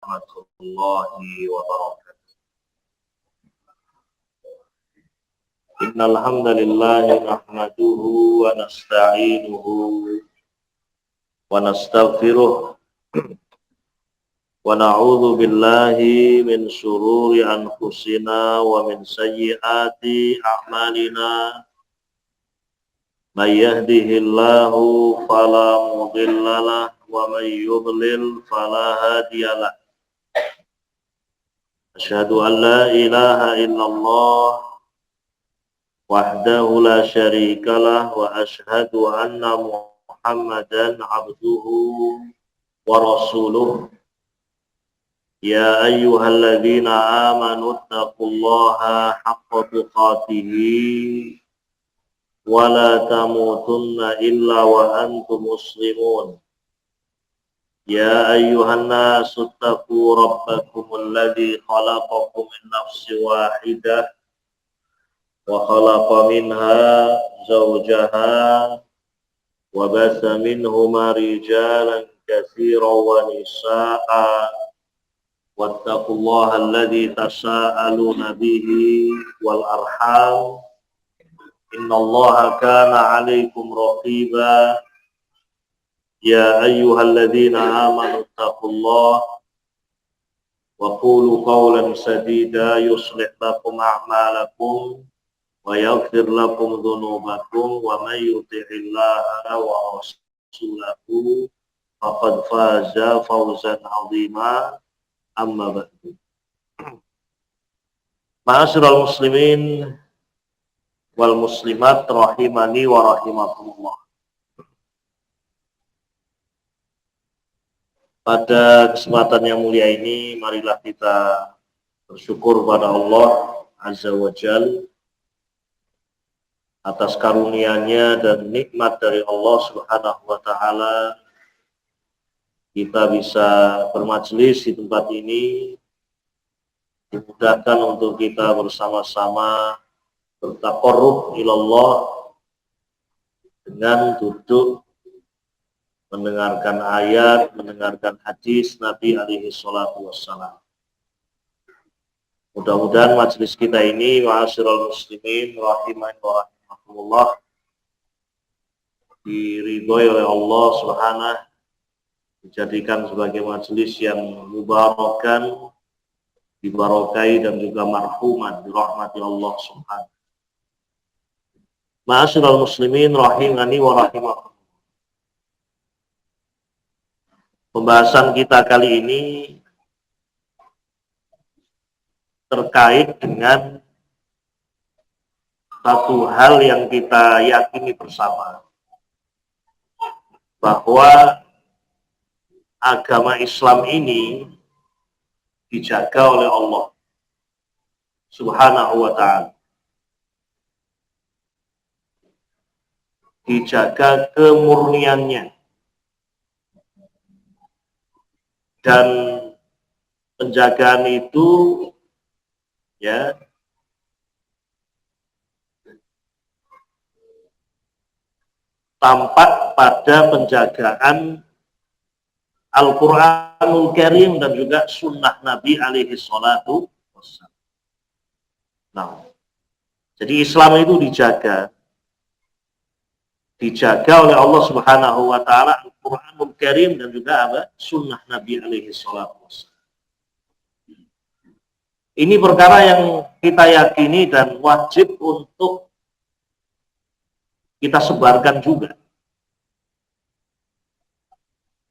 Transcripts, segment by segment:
warahmatullahi wabarakatuh. Innal hamdalillah nahmaduhu wa nasta'inuhu wa nastaghfiruh wa na'udzu billahi min shururi anfusina wa min sayyiati a'malina. May yahdihillahu fala mudhillalah wa may yudlil fala hadiyalah. Asyhadu an la ilaha illallah wahdahu la syarikalah wa asyhadu anna Muhammadan abduhu wa rasuluh. Ya ayyuhalladzina amanu taqullaha haqqa tuqatih wa la tamutunna illa wa antum muslimun. Ya ayyuhan nasu taqu rabbakumul ladzi khalaqakum min nafsin wahidah wa khalaqa minha zawjaha wa batha minhuma rijalan katsiran wa nisaa'a wattaqullaha alladzi tasaaluna bihi wal arham innallaha kana 'alaikum raqiba. Ya ayyuhalladzina amanu taqullaha wa qulu qawlan sadida yuslih lakum a'malakum wa yaghfir lakum dhunubakum wa may yuti'illaha wa rasulahu faqad faza fawzan 'azima. Amma ba'du. Ma'asyiral muslimin wal muslimat rahimani wa rahimakumullah. Pada kesempatan yang mulia ini, marilah kita bersyukur pada Allah Azza wa Jal atas karunia-Nya dan nikmat dari Allah Subhanahu wa Ta'ala. Kita bisa bermajelis di tempat ini, dimudahkan untuk kita bersama-sama bertaqarrub ilallah dengan duduk mendengarkan ayat, mendengarkan hadis Nabi alaihi salatu wassalam. Mudah-mudahan majelis kita ini, ma'asyiral muslimin rahimani wa rahimakumullah, diridhoi oleh Allah Subhanahu, dijadikan sebagai majelis yang mubarakan, dibarokai dan juga marhuman dirahmati Allah Subhanahu. Ma'asyiral muslimin rahimani wa rahimakumullah. Pembahasan kita kali ini terkait dengan satu hal yang kita yakini bersama, bahwa agama Islam ini dijaga oleh Allah Subhanahu wa Ta'ala, dijaga kemurniannya, dan penjagaan itu ya tampak pada penjagaan Al-Quranul Karim dan juga sunnah Nabi alaihi salatu wassalam. Nah, jadi Islam itu dijaga oleh Allah Subhanahu wa Ta'ala, Al-Quranul Karim dan juga apa? Sunnah Nabi alaihi salatu wassalam. Ini perkara yang kita yakini dan wajib untuk kita sebarkan juga.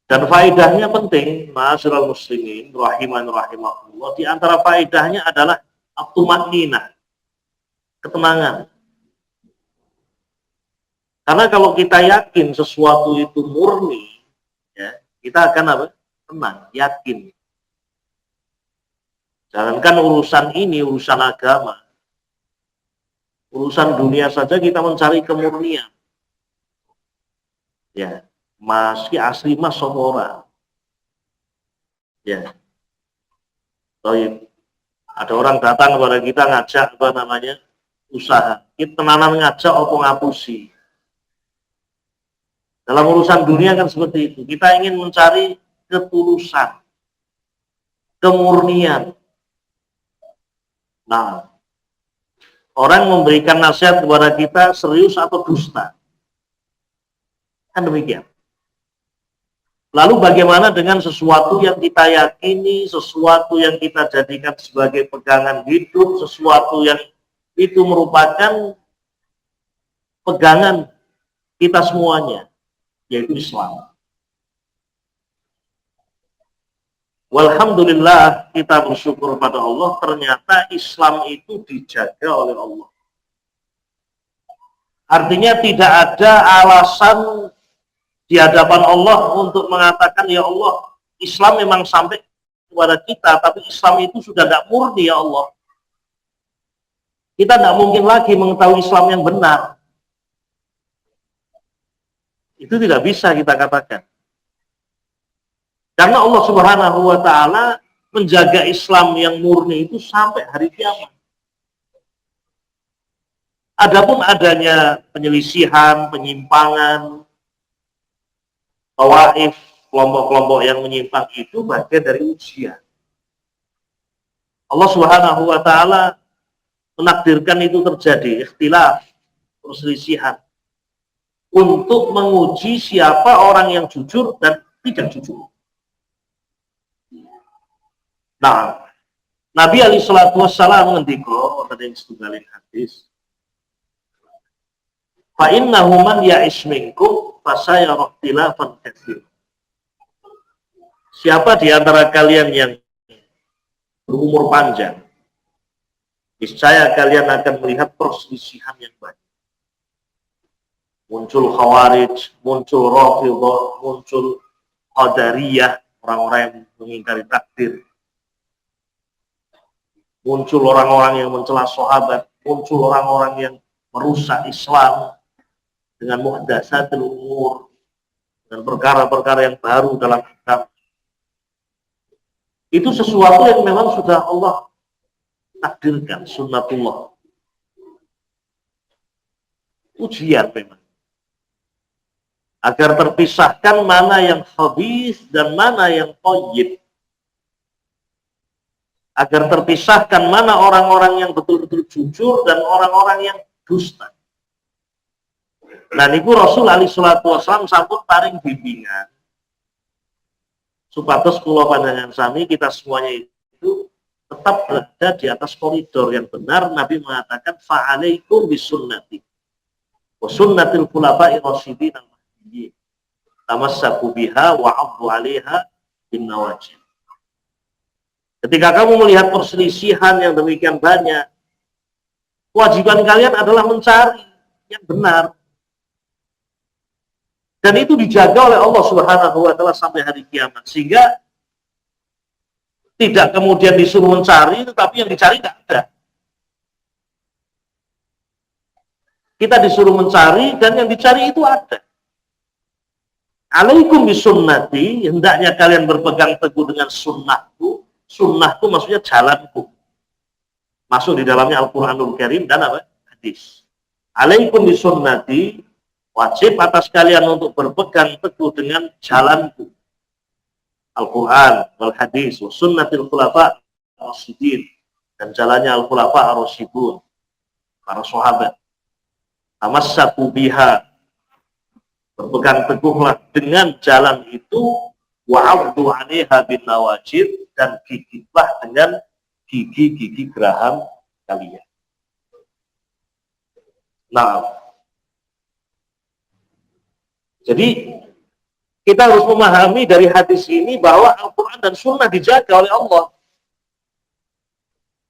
Dan faedahnya penting, ma'asyiral muslimin rahiman rahimakumullah. Di antara faedahnya adalah at-tumaninah, ketenangan. Karena kalau kita yakin sesuatu itu murni, ya, kita akan apa? Tenang, yakin. Jangankan urusan ini, urusan agama, urusan dunia saja kita mencari kemurnian. Ya, masih asli mas somora. Ya. Ada orang datang kepada kita ngajak apa namanya? Usaha. Kita tenanan ngajak apa ngapusi. Dalam urusan dunia kan seperti itu. Kita ingin mencari ketulusan. kemurnian. Nah, orang memberikan nasihat kepada kita serius atau dusta. Kan demikian. Lalu bagaimana dengan sesuatu yang kita yakini, sesuatu yang kita jadikan sebagai pegangan hidup, sesuatu yang itu merupakan pegangan kita semuanya, yaitu Islam. Walhamdulillah, kita bersyukur pada Allah, ternyata Islam itu dijaga oleh Allah. Artinya tidak ada alasan di hadapan Allah untuk mengatakan, ya Allah, Islam memang sampai kepada kita, tapi Islam itu sudah tidak murni, ya Allah. Kita tidak mungkin lagi mengetahui Islam yang benar. Itu tidak bisa kita katakan. Karena Allah Subhanahu wa Ta'ala menjaga Islam yang murni itu sampai hari kiamat. Adapun adanya penyelisihan, penyimpangan, tawaif, kelompok-kelompok yang menyimpang itu bagian dari ujian. Allah Subhanahu wa Ta'ala menakdirkan itu terjadi, ikhtilaf, perselisihan, untuk menguji siapa orang yang jujur dan tidak jujur. Nah, Nabi alaihi salatu wassalam ngendika tadi setunggalin hadis, fa innahu man ya'ish minkum fasayara ikhtilafan katsir. Siapa di antara kalian yang berumur panjang, niscaya kalian akan melihat perselisihan yang banyak. Muncul Khawarij, muncul Rafidhah, muncul Qadariyah, orang-orang yang mengingkari takdir. Muncul orang-orang yang mencela sahabat, muncul orang-orang yang merusak Islam dengan muhdatsatul umur, dan perkara-perkara yang baru dalam agama. Itu sesuatu yang memang sudah Allah takdirkan, sunnatullah. Ujian memang. Agar terpisahkan mana yang khabith dan mana yang thayyib. Agar terpisahkan mana orang-orang yang betul-betul jujur dan orang-orang yang dusta. Nah, niku Rasul alaihi salatu wasallam sampun paring bimbingan supados kula panjenengan sami kita semuanya itu tetap berada di atas koridor yang benar. Nabi mengatakan fa'alaikum bisunnati wa sunnatil khulafa'ir rasyidin al-mahdiyyin tamassaku biha wa 'addu 'alaiha bin nawajid. Ketika kamu melihat perselisihan yang demikian banyak, kewajiban kalian adalah mencari yang benar. Dan itu dijaga oleh Allah Subhanahu wa Ta'ala sampai hari kiamat. Sehingga tidak kemudian disuruh mencari, tetapi yang dicari tidak ada. Kita disuruh mencari, dan yang dicari itu ada. Alaikum bisunnati, hendaknya kalian berpegang teguh dengan sunnahku. Sunnahku maksudnya jalanku. Masuk di dalamnya Al-Quranul Karim dan apa? Hadis. Alaikum bisunnati, wajib atas kalian untuk berpegang teguh dengan jalanku. Al-Quran, wal-Hadis, wa sunnatil khulafa ar-rasyidin, dan jalannya al-khulafa ar-rasyidun, para sahabat. Tamassaku biha, berpegang teguhlah dengan jalan itu, wa'abdu 'alaiha bin nawajid, dan gigitlah dengan gigi-gigi geraham kalian. Nah, jadi kita harus memahami dari hadis ini bahwa Al-Quran dan Sunnah dijaga oleh Allah.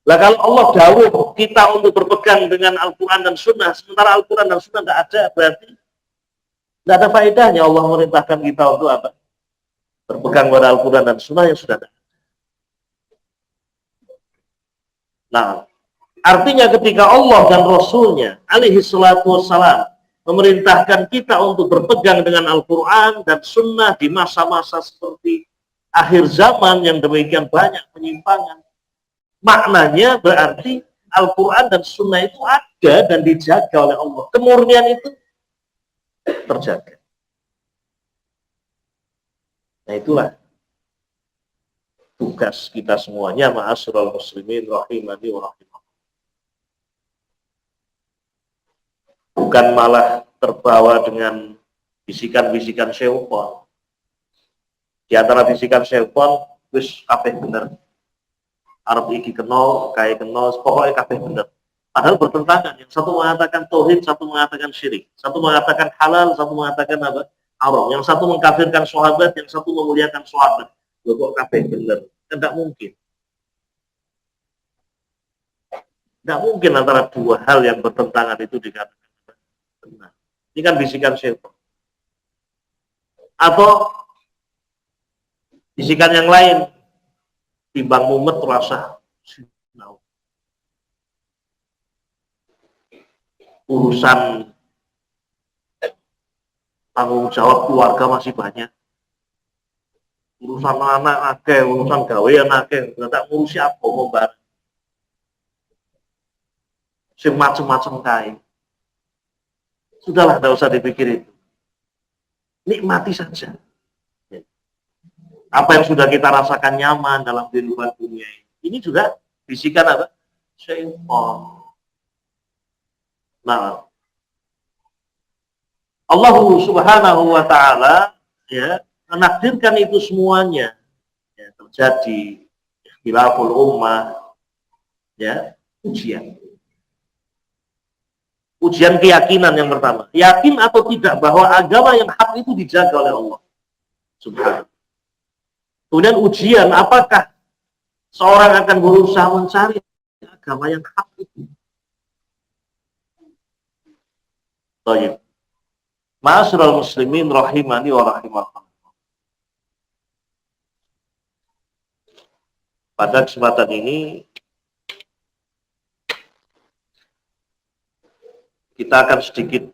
Lah kalau Allah dawuh kita untuk berpegang dengan Al-Quran dan Sunnah, sementara Al-Quran dan Sunnah tidak ada, berarti tidak ada faedahnya Allah merintahkan kita untuk apa? Berpegang pada Al-Quran dan Sunnah yang sudah ada. Nah, artinya ketika Allah dan Rasulnya alaihi salatu wassalam memerintahkan kita untuk berpegang dengan Al-Quran dan Sunnah di masa-masa seperti akhir zaman yang demikian banyak penyimpangan, maknanya berarti Al-Quran dan Sunnah itu ada dan dijaga oleh Allah. Kemurnian itu terjaga. Nah itulah. tugas kita semuanya, ma'asyiral muslimin rahimani wa rahimakumullah. Bukan malah terbawa dengan bisikan-bisikan syaitan. Di antara bisikan syaitan, wis kabeh bener. Arab iki kenal, kayak kenal, pokoknya kabeh bener. Padahal bertentangan. Yang satu mengatakan tauhid, satu mengatakan syirik. Satu mengatakan halal, satu mengatakan apa? Haram. Yang satu mengkafirkan sahabat, yang satu memuliakan sahabat. Loh kok kabeh bener? Tidak mungkin. Tidak mungkin antara dua hal yang bertentangan itu dikatakan benar. Ini kan bisikan syaitan. Atau bisikan yang lain, timbang mumet rasa urusan tanggung jawab keluarga masih banyak, urusan anak akeh, urusan gawean akeh, ternyata ngurusi apa mau bareng sing macem-macem kae. Sudahlah, tidak usah dipikir itu, nikmati saja apa yang sudah kita rasakan nyaman dalam kehidupan dunia ini. Ini juga bisikan apa? Syaitan. Nah, Allah Subhanahu wa taala ya menakdirkan itu semuanya ya, terjadi ikhtilaful ummah, ya, ujian keyakinan yang pertama, yakin atau tidak bahwa agama yang hak itu dijaga oleh Allah Subhanahu. Kemudian ujian, apakah seorang akan berusaha mencari agama yang hak itu. Baik. Ma'asyiral muslimin rahimani wa rahimakumullah. Pada kesempatan ini kita akan sedikit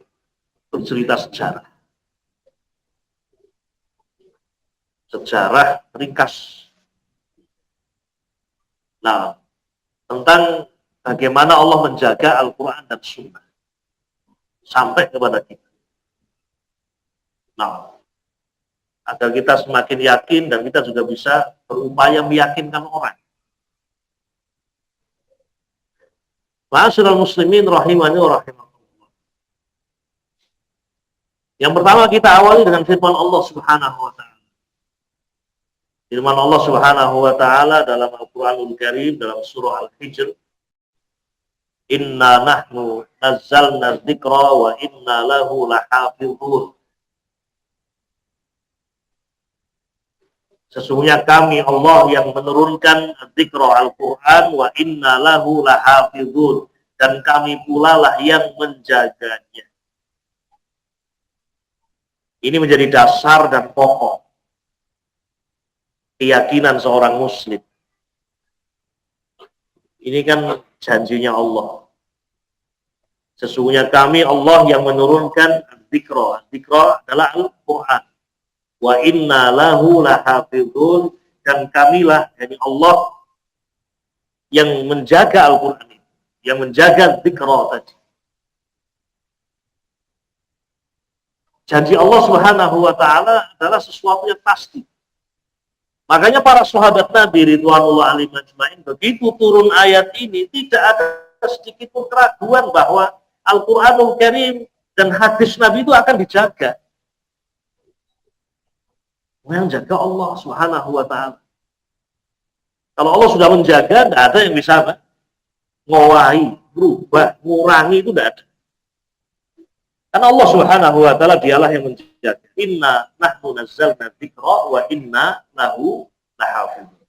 bercerita sejarah. Sejarah ringkas. Nah, tentang bagaimana Allah menjaga Al-Quran dan Sunnah sampai kepada kita. Nah, agar kita semakin yakin dan kita juga bisa berupaya meyakinkan orang. Ma'asyiral muslimin rahimani wa rahimakumullah. Yang pertama kita awali dengan firman Allah Subhanahu wa taala. Firman Allah Subhanahu wa taala dalam Al-Qur'anul Karim dalam surah Al-Hijr, "Inna nahnu nazzalna dzikra wa inna lahu lahafizun." Sesungguhnya kami Allah yang menurunkan dzikra Al-Qur'an wa inna lahu lahafizun, dan kami pula lah yang menjaganya. Ini menjadi dasar dan pokok keyakinan seorang muslim. Ini kan janjinya Allah. Sesungguhnya kami Allah yang menurunkan dzikra. Dzikra adalah Al-Qur'an. Wa inna lahu lahafizun, dan kamilah, yani Allah yang menjaga Al-Qur'an ini, yang menjaga dzikra tadi. Janji Allah Subhanahu wa taala adalah sesuatu yang pasti. Makanya para sahabat Nabi ridwanullah alaihim ajmain, begitu turun ayat ini tidak ada sedikit pun keraguan bahwa Al-Qur'anul Karim dan hadis Nabi itu akan dijaga. Yang jaga Allah Subhanahu wa taala. Kalau Allah sudah menjaga, tidak ada yang bisa apa? Ngowahi, berubah, ngurangi, itu tidak ada. Karena Allah Subhanahu wa taala dialah yang menjaga. Inna nahnu nazzalna dzikra wa inna lahu lahafizun.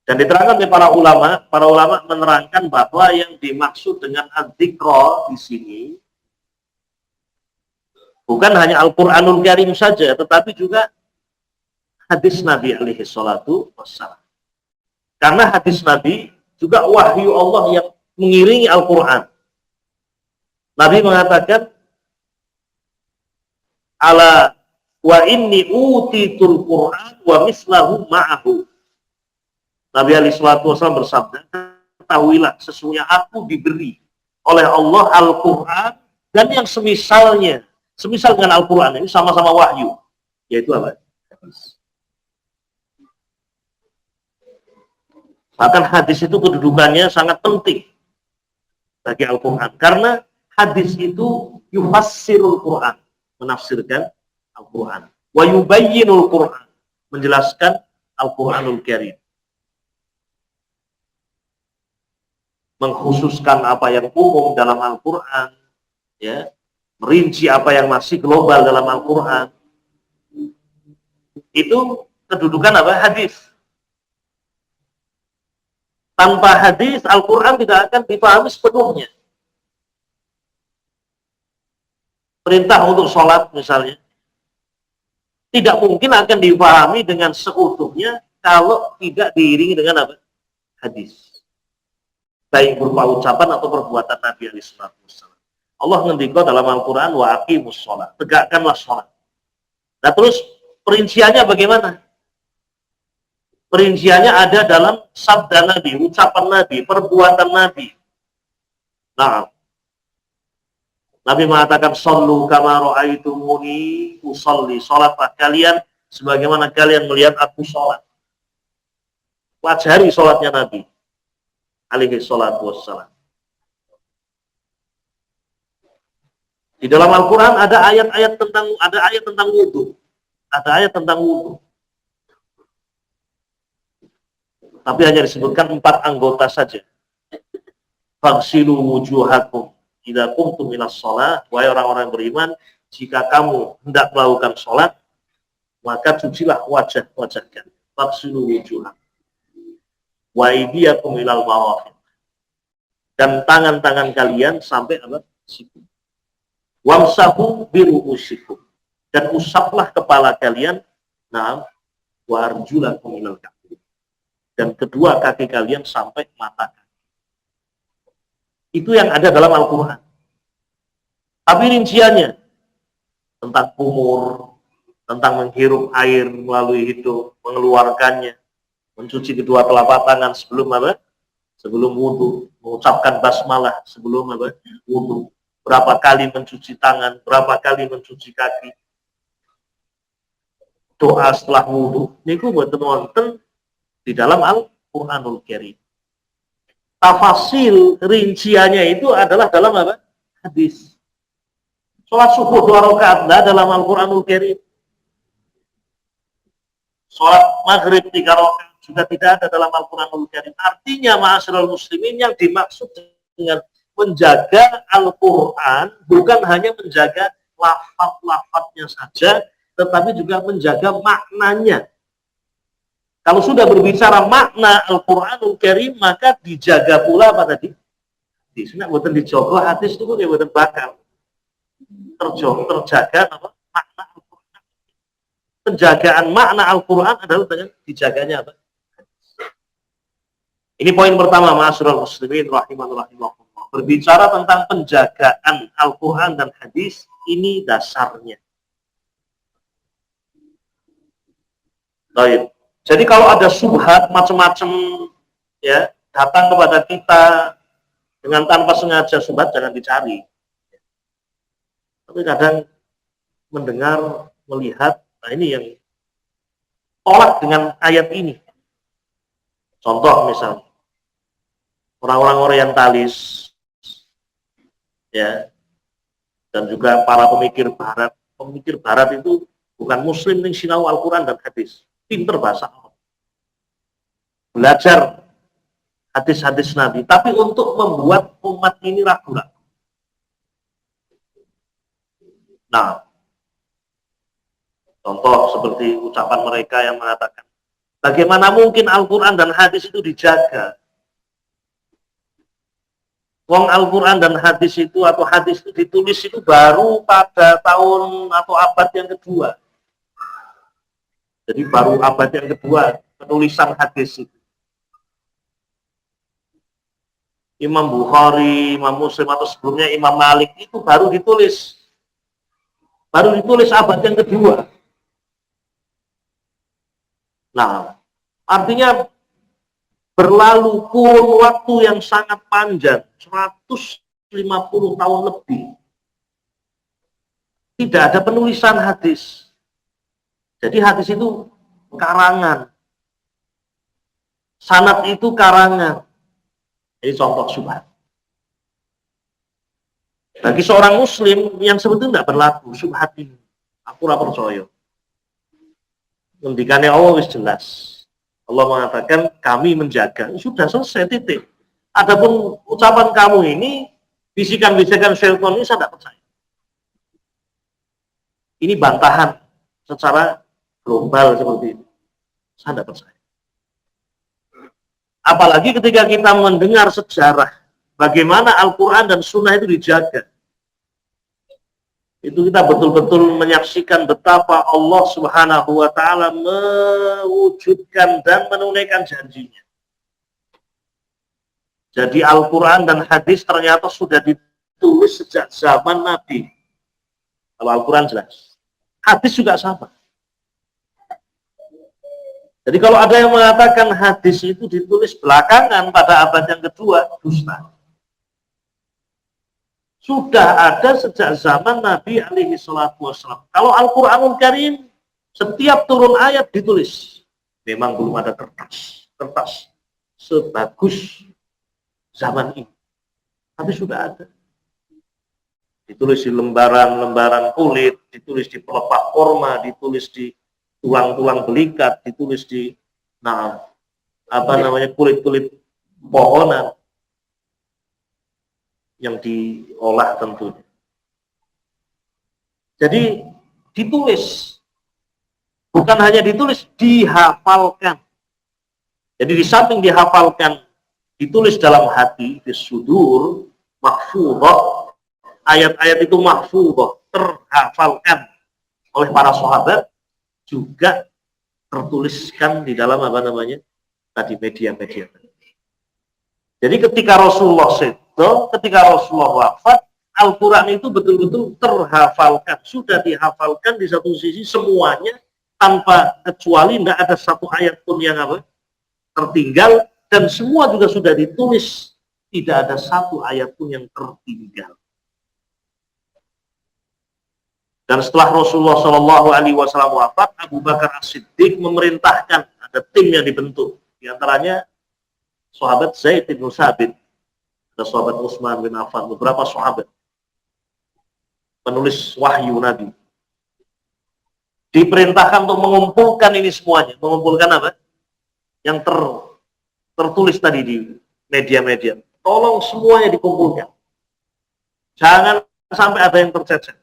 Dan diterangkan oleh para ulama menerangkan bahwa yang dimaksud dengan adzikra di sini bukan hanya Al-Qur'anul Karim saja, tetapi juga hadis Nabi alaihi salatu wassalam. Karena hadis Nabi juga wahyu Allah yang mengiringi Al-Qur'an. Nabi mengatakan, ala wa inni utitul Qur'an wa mislahu ma'ahu. Nabi alaihi salatu wassalam bersabda, ketahuilah sesungguhnya aku diberi oleh Allah Al-Qur'an dan yang semisalnya. Semisal dengan Al-Quran ini sama-sama wahyu, yaitu apa? Bahkan hadis itu kedudukannya sangat penting bagi Al-Quran. Karena hadis itu yufassirul Quran, menafsirkan Al-Quran. Wa yubayyinul Quran, menjelaskan Al-Quranul Karim. Mengkhususkan apa yang umum dalam Al-Quran, ya, merinci apa yang masih global dalam Al-Quran. Itu kedudukan apa? Hadis. Tanpa hadis, Al-Quran tidak akan dipahami sepenuhnya. Perintah untuk sholat misalnya, tidak mungkin akan dipahami dengan seutuhnya kalau tidak diiringi dengan apa? Hadis. Baik berupa ucapan atau perbuatan Nabi SAW. Allah ngendika dalam Al-Quran, wa aqimus sholat, tegakkanlah sholat. Nah terus perinciannya bagaimana? Perinciannya ada dalam sabda Nabi, ucapan Nabi, perbuatan Nabi. Nah, Nabi mengatakan, Sallu kama ra'aitumuni usolli. Sholatlah kalian sebagaimana kalian melihat aku sholat. Pelajari sholatnya Nabi alaihi salatu wassalam. Di dalam Al-Quran ada ayat tentang wudu. Ada ayat tentang wudu. Tapi hanya disebutkan 4 anggota saja. Faghsilu wujuhakum idza qumtum ilas shalah. Wahai orang-orang beriman, jika kamu hendak melakukan sholat, maka cucilah wajah-wajah kalian. Faghsilu wujuhakum wa aydiyakum ilal marafiq. Dan tangan-tangan kalian sampai apa? Siku. Wamsahu biru'usikum. Dan usaplah kepala kalian, nah, wa arjulakum ilal ka'bah. Dan kedua kaki kalian sampai mata kaki. Itu yang ada dalam Al-Quran. Tapi rinciannya tentang kumur, tentang menghirup air melalui hidung, mengeluarkannya, mencuci kedua telapak tangan sebelum apa? Sebelum wudu, mengucapkan basmalah sebelum apa? Wudu. Berapa kali mencuci tangan, berapa kali mencuci kaki. Doa setelah wudu, niku mboten wonten di dalam Al-Quranul Karim. Tafasil rinciannya itu adalah dalam apa? Hadis. Sholat subuh 2 rakaat dalam Al-Quranul Karim. Sholat maghrib 3 rakaat juga tidak ada dalam Al-Quranul Karim. Artinya, ma'asyiral muslimin, yang dimaksud dengan menjaga Al-Quran bukan hanya menjaga lafaz-lafaznya saja, tetapi juga menjaga maknanya. Kalau sudah berbicara makna Al-Quranul Karim, maka dijaga pula apa tadi? Disini buatan dijogo hadis itu pun ya buatan bakal terjaga apa? Makna Al-Quran. Penjagaan makna Al-Quran adalah dengan dijaganya apa? Ini poin pertama, ma'asyiral muslimin rahimahullah. Berbicara tentang penjagaan Al-Quran dan hadis, ini dasarnya. Baik. Jadi kalau ada subhat macam-macam ya datang kepada kita dengan tanpa sengaja, subhat jangan dicari. Tapi kadang mendengar, melihat, nah ini yang tolak dengan ayat ini. Contoh misalnya orang-orang orientalis ya, dan juga para pemikir barat. Pemikir barat itu bukan muslim yang sinau Al-Quran dan hadis. Pinter bahasa Arab, belajar hadis-hadis Nabi, tapi untuk membuat umat ini ragu-ragu. Nah, contoh seperti ucapan mereka yang mengatakan, bagaimana mungkin Al-Quran dan hadis itu dijaga? Wong Al-Quran dan hadis itu atau hadis itu ditulis itu baru pada tahun atau abad yang kedua. Jadi baru abad yang kedua penulisan hadis itu. Imam Bukhari, Imam Muslim atau sebelumnya Imam Malik itu baru ditulis. Baru ditulis abad yang kedua. Nah, artinya berlalu kurun waktu yang sangat panjang, 150 tahun lebih. Tidak ada penulisan hadis. Jadi hadis itu karangan. Sanad itu karangan. Ini contoh syubhat. Bagi seorang muslim yang sebetulnya tidak berlaku syubhat ini. Aku ora percaya. Ngendikane Allah wis jelas. Allah mengatakan kami menjaga. Sudah selesai, titik. Adapun ucapan kamu ini, bisikan-bisikan syaitan ini saya tidak percaya. Ini bantahan secara global seperti ini. Saya tidak percaya. Apalagi ketika kita mendengar sejarah bagaimana Al-Quran dan Sunnah itu dijaga. Itu kita betul-betul menyaksikan betapa Allah Subhanahu wa Ta'ala mewujudkan dan menunaikan janjinya. Jadi Al-Quran dan hadis ternyata sudah ditulis sejak zaman Nabi. Kalau Al-Quran jelas. Hadis juga sama. Jadi kalau ada yang mengatakan hadis itu ditulis belakangan pada abad yang kedua, dusta. Sudah ada sejak zaman Nabi alaihi salatu wassalam. Kalau Al-Quranul Karim, setiap turun ayat ditulis. Memang belum ada kertas sebagus zaman ini. Tapi sudah ada. Ditulis di lembaran-lembaran kulit, ditulis di pelepah korma, ditulis di tulang-tulang belikat, ditulis di kulit-kulit pohonan yang diolah tentunya. Jadi ditulis, bukan hanya ditulis, dihafalkan. Jadi di samping dihafalkan, ditulis dalam hati, disudur, mahfudhah, ayat-ayat itu mahfudhah, terhafalkan oleh para sahabat, juga tertuliskan di dalam media-media. Jadi ketika Rasulullah wafat, Al-Quran itu betul-betul terhafalkan, sudah dihafalkan di satu sisi semuanya tanpa kecuali, tidak ada satu ayat pun yang tertinggal, dan semua juga sudah ditulis, tidak ada satu ayat pun yang tertinggal. Dan setelah Rasulullah Shallallahu Alaihi Wasallam wafat, Abu Bakar As-Siddiq memerintahkan, ada tim yang dibentuk, di antaranya sahabat Zaid bin Sabit, ada sahabat Utsman bin Affan, beberapa sahabat penulis wahyu Nabi. Diperintahkan untuk mengumpulkan ini semuanya, mengumpulkan apa? Yang tertulis tadi di media-media. Tolong semuanya dikumpulkan. Jangan sampai ada yang tercecer.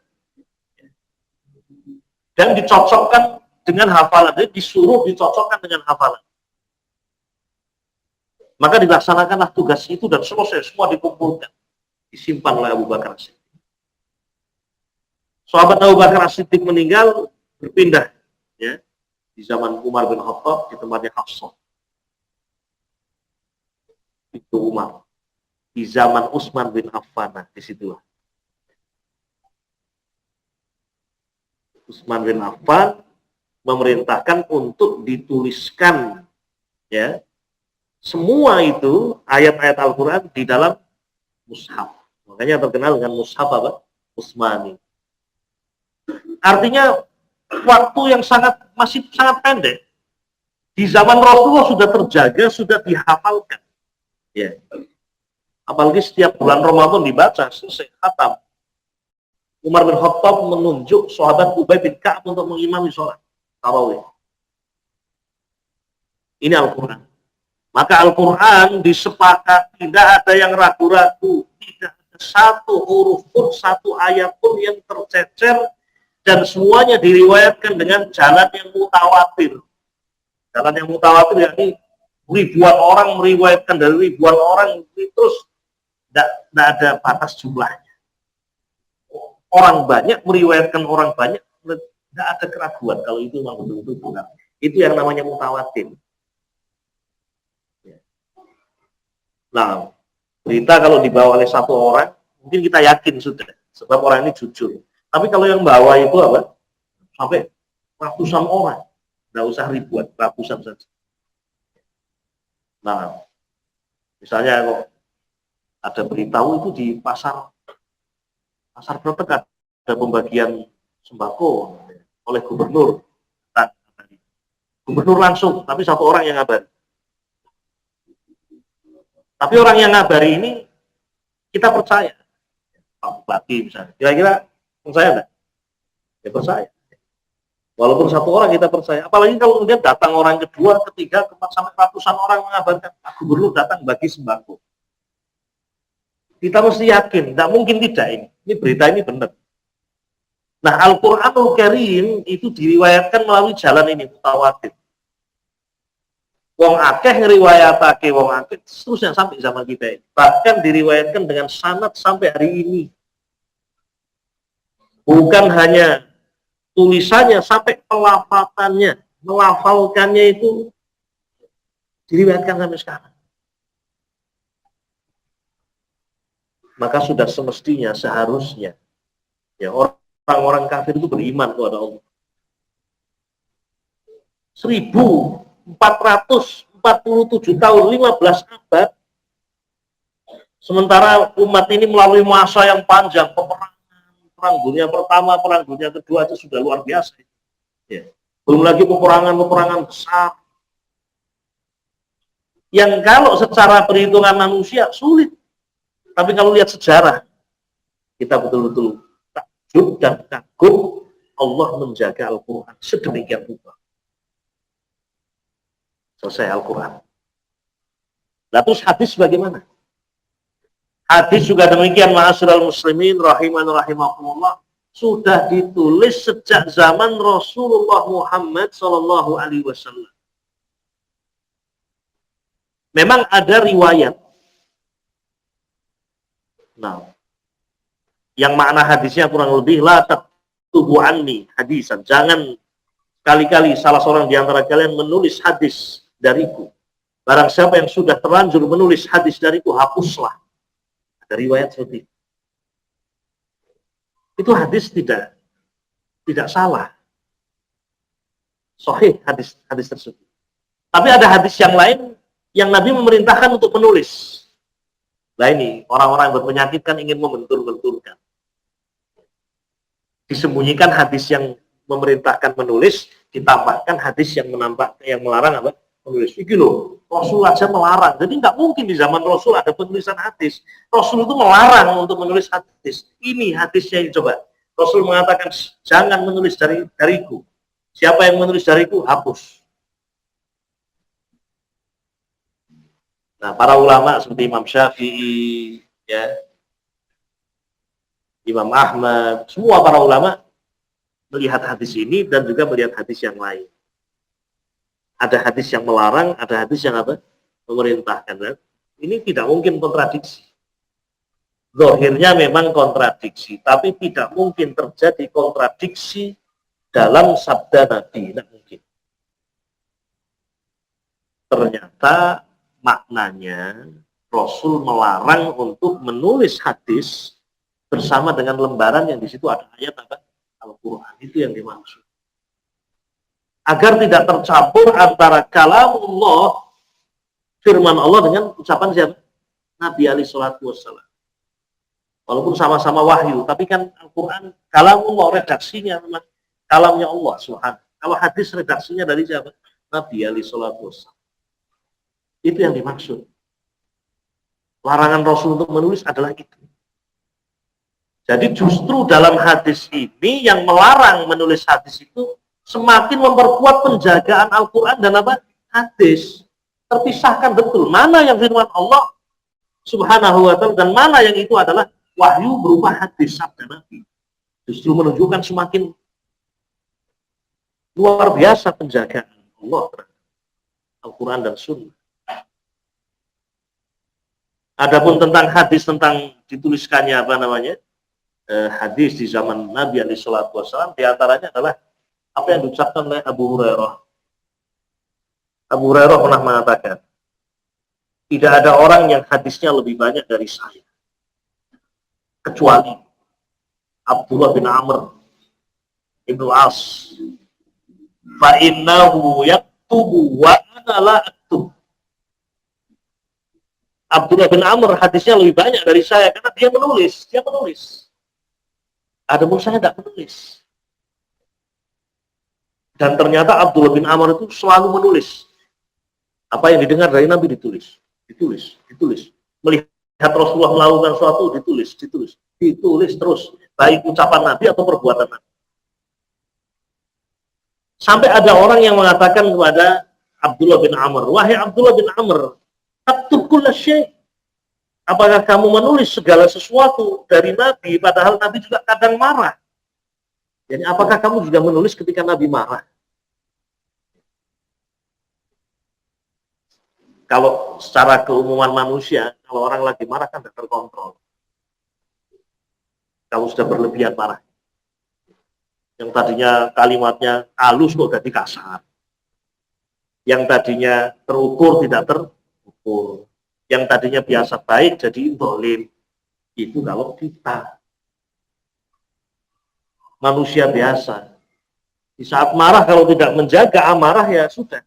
Dan dicocokkan dengan hafalan, jadi disuruh dicocokkan dengan hafalan. Maka dilaksanakanlah tugas itu dan selesai, semua dikumpulkan, disimpan oleh Abu Bakar As-Siddiq. Sahabat Abu Bakar As-Siddiq meninggal, berpindah ya di zaman Umar bin Khattab, di tempatnya Hafsah. Itu Umar. Di zaman Utsman bin Affan, di situlah. Utsman bin Affan memerintahkan untuk dituliskan ya semua itu ayat-ayat Al-Quran di dalam mushaf. Makanya terkenal dengan mushaf apa? Utsmani. Artinya waktu yang masih sangat pendek. Di zaman Rasulullah sudah terjaga, sudah dihafalkan. Ya. Apalagi setiap bulan Ramadan dibaca, selesai, khatam. Umar bin Khattab menunjuk sahabat Ubay bin Ka'ab untuk mengimami sholat tarawih. Ini Al-Quran. Maka Al-Quran disepakati, tidak ada yang ragu-ragu, tidak ada satu huruf pun, satu ayat pun yang tercecer, dan semuanya diriwayatkan dengan jalan yang mutawatir. Jalan yang mutawatir yakni ribuan orang meriwayatkan dari ribuan orang, terus tidak ada batas jumlahnya. Orang banyak meriwayatkan orang banyak, tidak ada keraguan kalau itu memang betul-betul benar. Itu yang namanya mutawatir. Nah, berita kalau dibawa oleh satu orang, mungkin kita yakin sudah, sebab orang ini jujur. Tapi kalau yang bawa itu apa? Sampai ratusan orang, tidak usah ribuan, ratusan saja. Nah, misalnya kok ada beritahu itu di pasar Bretek ada pembagian sembako oleh gubernur. Gubernur langsung, tapi satu orang yang ngabarin. Tapi orang yang ngabari ini kita percaya. Pak Bupati misalnya, kira-kira percaya nggak? Ya percaya. Walaupun satu orang kita percaya, apalagi kalau kemudian datang orang kedua, ketiga, keempat, sampai ratusan orang mengabarkan, Pak Gubernur datang bagi sembako. Kita mesti yakin, tidak mungkin tidak ini. Ini berita ini benar. Nah, Al-Quranul Karim itu diriwayatkan melalui jalan ini, mutawatir. Wong akeh ngeriwayatake wong akeh seterusnya sampai zaman kita ini. Bahkan diriwayatkan dengan sanad sampai hari ini. Bukan hanya tulisannya, sampai pelafatannya, melafalkannya itu diriwayatkan sampai sekarang. Maka sudah semestinya, seharusnya ya orang-orang kafir itu beriman kepada Allah. 1447 tahun, 15 abad. Sementara umat ini melalui masa yang panjang, peperangan, perang dunia pertama, perang dunia kedua itu sudah luar biasa. Ya. Belum lagi peperangan-peperangan besar. Yang kalau secara perhitungan manusia sulit. Tapi kalau lihat sejarah, kita betul-betul takjub dan kagum Allah menjaga Al-Quran sedemikian rupa. Selesai Al-Quran. Nah, terus hadis bagaimana? Hadis juga demikian, ma'asyiral muslimin rahiman rahimakumullah, sudah ditulis sejak zaman Rasulullah Muhammad sallallahu alaihi wasallam. Memang ada riwayat. Nah, yang makna hadisnya kurang lebih la taktubu anni hadisan. Jangan kali-kali salah seorang di antara kalian menulis hadis dariku. Barang siapa yang sudah terlanjur menulis hadis dariku, hapuslah. Ada riwayat seperti itu. Itu hadis tidak salah. Sahih hadis tersebut. Tapi ada hadis yang lain yang Nabi memerintahkan untuk menulis. Nah ini, orang-orang yang berpenyakit kan ingin membentur-benturkan. Disembunyikan hadis yang memerintahkan menulis, ditambahkan hadis yang melarang apa? Menulis. Iki loh, Rasul aja melarang. Jadi nggak mungkin di zaman Rasul ada penulisan hadis. Rasul itu melarang untuk menulis hadis. Ini hadisnya yang coba. Rasul mengatakan, jangan menulis dariku. Siapa yang menulis dariku, hapus. Nah, para ulama seperti Imam Syafi'i, ya, Imam Ahmad, semua para ulama melihat hadis ini dan juga melihat hadis yang lain. Ada hadis yang melarang, ada hadis yang apa? Memerintahkan. Kan? Ini tidak mungkin kontradiksi. Zahirnya memang kontradiksi, tapi tidak mungkin terjadi kontradiksi dalam sabda Nabi. Tidak mungkin. Ternyata maknanya Rasul melarang untuk menulis hadis bersama dengan lembaran yang di situ ada ayat apa? Al-Quran. Itu yang dimaksud. Agar tidak tercampur antara kalamullah, firman Allah, dengan ucapan siapa? Nabi alaihi salatu wassalam. Walaupun sama-sama wahyu, tapi kan Al-Quran kalamullah, redaksinya memang kalamnya Allah subhanahu. Kalau hadis redaksinya dari siapa? Nabi alaihi salatu wassalam. Itu yang dimaksud. Larangan Rasul untuk menulis adalah itu. Jadi justru dalam hadis ini yang melarang menulis hadis itu semakin memperkuat penjagaan Al-Quran dan apa? Hadis. Terpisahkan betul. Mana yang firman Allah subhanahu wa ta'ala dan mana yang itu adalah wahyu berupa hadis sabda Nabi. Justru menunjukkan semakin luar biasa penjagaan Allah terhadap Al-Quran dan Sunnah. Adapun tentang hadis, tentang dituliskannya apa namanya hadis di zaman Nabi alaihi salatu wasallam, diantaranya adalah apa yang diucapkan oleh Abu Hurairah. Abu Hurairah pernah mengatakan, tidak ada orang yang hadisnya lebih banyak dari saya, kecuali Abdullah bin Amr ibn As. Fa innahu yaktubu wa ana la aktub. Abdullah bin Amr hadisnya lebih banyak dari saya karena dia menulis. Adapun saya tidak menulis. Dan ternyata Abdullah bin Amr itu selalu menulis. Apa yang didengar dari Nabi ditulis. Ditulis, ditulis. Melihat Rasulullah melakukan sesuatu, ditulis, ditulis, ditulis terus. Baik ucapan Nabi atau perbuatan Nabi. Sampai ada orang yang mengatakan kepada Abdullah bin Amr, wahai Abdullah bin Amr, taktub kulla syai'. Apakah kamu menulis segala sesuatu dari Nabi, padahal Nabi juga kadang marah? Jadi apakah kamu juga menulis ketika Nabi marah? Kalau secara keumuman manusia, kalau orang lagi marah kan tidak terkontrol. Kalau sudah berlebihan marah. Yang tadinya kalimatnya halus kok jadi kasar. Yang tadinya terukur tidak terukur. Yang tadinya biasa baik jadi zalim. Itu kalau kita manusia biasa. Di saat marah kalau tidak menjaga amarah ya sudah.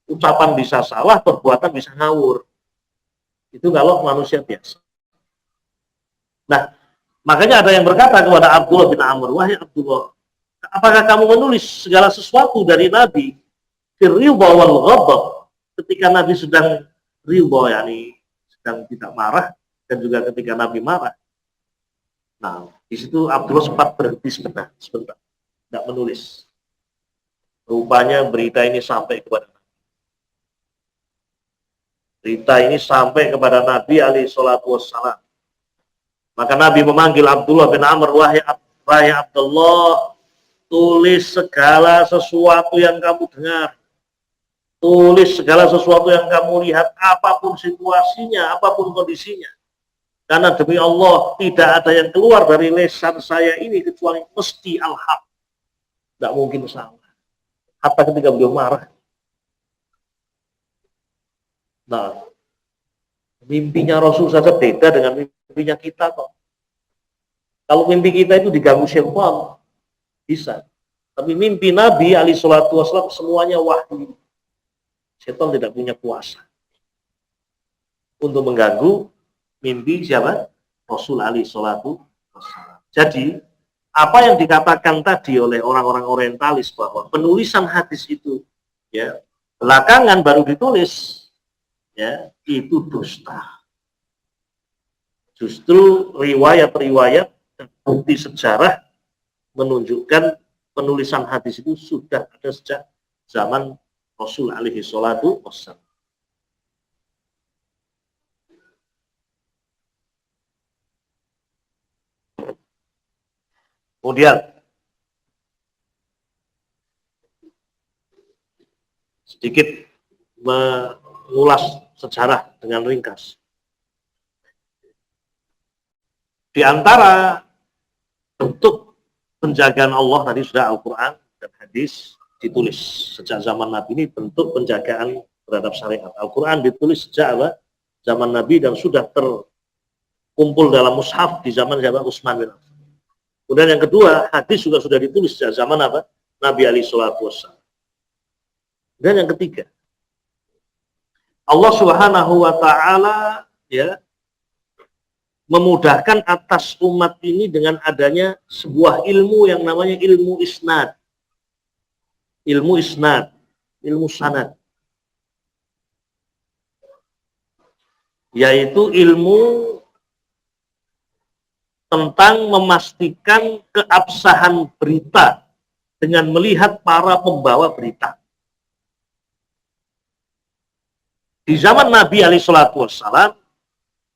Ucapan bisa salah, perbuatan bisa ngawur. Itu kalau manusia biasa. Nah, makanya ada yang berkata kepada Abdullah bin Amr, wahai Abdullah, apakah kamu menulis segala sesuatu dari Nabi firridha wal ghadab, ketika Nabi sedang ridha, yakni sedang tidak marah, dan juga ketika Nabi marah? Nah, di situ Abdullah sempat berhenti sebentar, tidak menulis. Rupanya berita ini sampai kepada Nabi. Berita ini sampai kepada Nabi alaihi salatu wassalam. Maka Nabi memanggil Abdullah bin Amr, wahai Abdullah, tulis segala sesuatu yang kamu dengar. Tulis segala sesuatu yang kamu lihat, apapun situasinya, apapun kondisinya. Karena demi Allah, tidak ada yang keluar dari lisan saya ini kecuali mesti al-haq. Tidak mungkin salah. Hatta ketika beliau marah. Nah, mimpinya Rasul saja beda dengan mimpinya kita kok. Kalau mimpi kita itu diganggu syaitan, bisa. Tapi mimpi Nabi alaihi salatu wasallam semuanya wahyu. Syaitan tidak punya kuasa untuk mengganggu mimpi siapa? Rasul alaihi salatu wasallam. Jadi, apa yang dikatakan tadi oleh orang-orang orientalis bahwa penulisan hadis itu ya belakangan baru ditulis, ya, itu dusta. Justru riwayat-riwayat dan bukti sejarah menunjukkan penulisan hadis itu sudah ada sejak zaman Rasul alaihi salatu wassalam. Kemudian sedikit mengulas sejarah dengan ringkas. Di antara bentuk penjagaan Allah tadi sudah Al-Quran dan hadis ditulis sejak zaman Nabi. Ini bentuk penjagaan terhadap syariat. Al-Quran ditulis sejak zaman Nabi dan sudah terkumpul dalam mushaf di zaman Utsman bin Affan. Kemudian yang kedua, hadis juga sudah ditulis sejak zaman Nabi alaihi salatu wassalam. Dan yang ketiga, Allah Subhanahu wa taala ya memudahkan atas umat ini dengan adanya sebuah ilmu yang namanya ilmu isnad. Ilmu isnad, ilmu sanad. Yaitu ilmu tentang memastikan keabsahan berita dengan melihat para pembawa berita. Di zaman Nabi alaihi salatu wassalam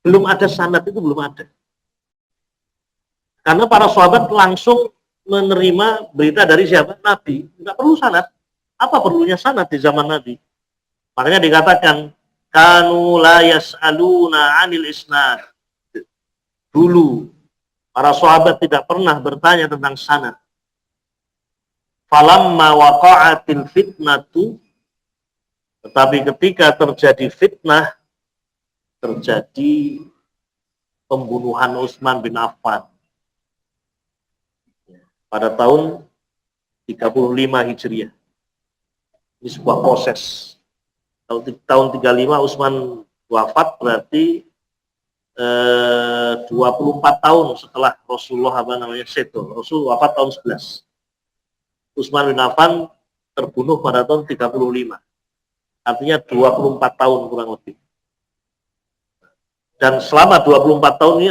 belum ada sanad, itu belum ada. Karena para sahabat langsung menerima berita dari siapa? Nabi. Tidak perlu sanad. Apa perlunya sanad di zaman Nabi? Makanya dikatakan kanu la yas'aluna 'anil isnad. Dulu para sahabat tidak pernah bertanya tentang sanad. Falamma waqa'atil fitnatu, tetapi ketika terjadi fitnah, terjadi pembunuhan Utsman bin Affan pada tahun 35 Hijriah. Ini sebuah proses. Kalau tahun 35 Utsman wafat berarti 24 tahun setelah Rasulullah sedo. Rasul wafat tahun 11. Utsman bin Affan terbunuh pada tahun 35. Artinya 24 tahun kurang lebih. Dan selama 24 tahun ini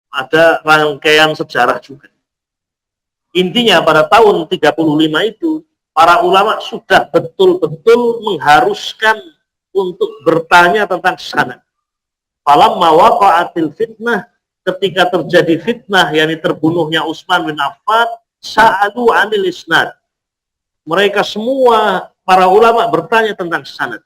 ada rangkaian sejarah juga. Intinya pada tahun 35 itu, para ulama sudah betul-betul mengharuskan untuk bertanya tentang sanad. Falamma waqa'atil fitnah, ketika terjadi fitnah, yakni terbunuhnya Utsman bin Affan, sa'alu 'anil isnad. Mereka semua para ulama bertanya tentang sanad.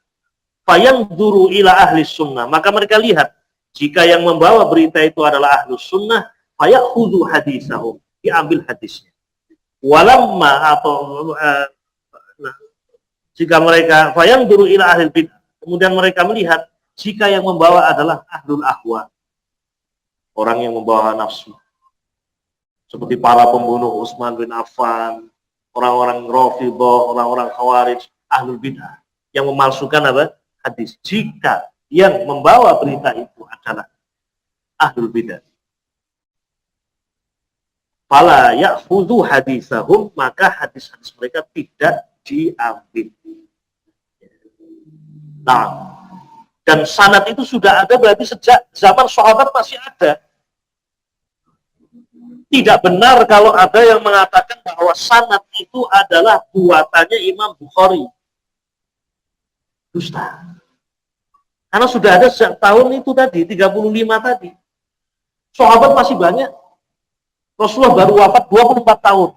Fayanzuru ila ahli sunnah, maka mereka lihat jika yang membawa berita itu adalah ahli sunnah, fayakhudhu hadisahum, diambil hadisnya. Walamma atau jika mereka fayanzuru ila ahli bid'ah, kemudian mereka melihat jika yang membawa adalah ahlul ahwa, orang yang membawa nafsu, seperti para pembunuh Utsman bin Affan, orang-orang Rafidhah, orang-orang Khawarij, ahlul bid'ah yang memalsukan apa? Hadis. Jika yang membawa berita itu adalah ahlul bid'ah, fala ya'khudhu hadisahum, maka hadis-hadis mereka tidak diambil. Nah, dan sanad itu sudah ada berarti sejak zaman sahabat masih ada. Tidak benar kalau ada yang mengatakan bahwa sanad itu adalah buatannya Imam Bukhari. Dusta. Karena sudah ada sejak tahun itu tadi, 35 tadi. Sahabat masih banyak. Rasulullah baru wafat 24 tahun.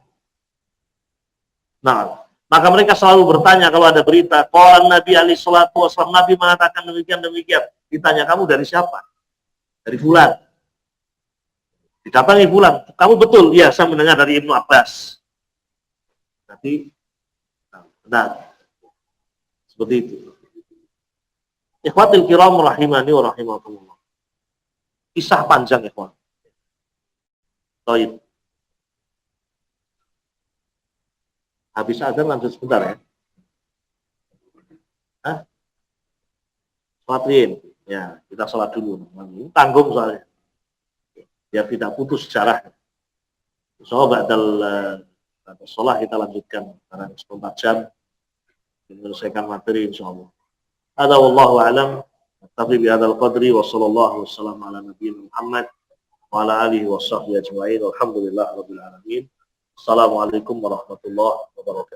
Nah, maka mereka selalu bertanya kalau ada berita, qala Nabi alaihi salatu wasallam, Nabi mengatakan demikian. Ditanya, kamu dari siapa? Dari fulan. Didatangi fulan, kamu betul? Iya, saya mendengar dari Ibnu Abbas. Nanti benar. Seperti itu. Ikhwatil kiram rahimani wa rahimakumullah. Kisah panjang, ikhwan. Baik. Habis azan lanjut sebentar ya. Hah? Sholatin. Ya, kita sholat dulu. Ini tanggung soalnya. Biar tidak putus sejarah. Insyaallah ba'dal sholat kita lanjutkan karena 24 jam menyelesaikan materi insyaallah. Hadza wallahu a'lam. Tapi bi hadzal qadri wa sallallahu wasallam ala nabiyina Muhammad wa ala alihi wa sahbihi ajma'in. Alhamdulillah rabbil alamin. Assalamualaikum warahmatullahi wabarakatuh.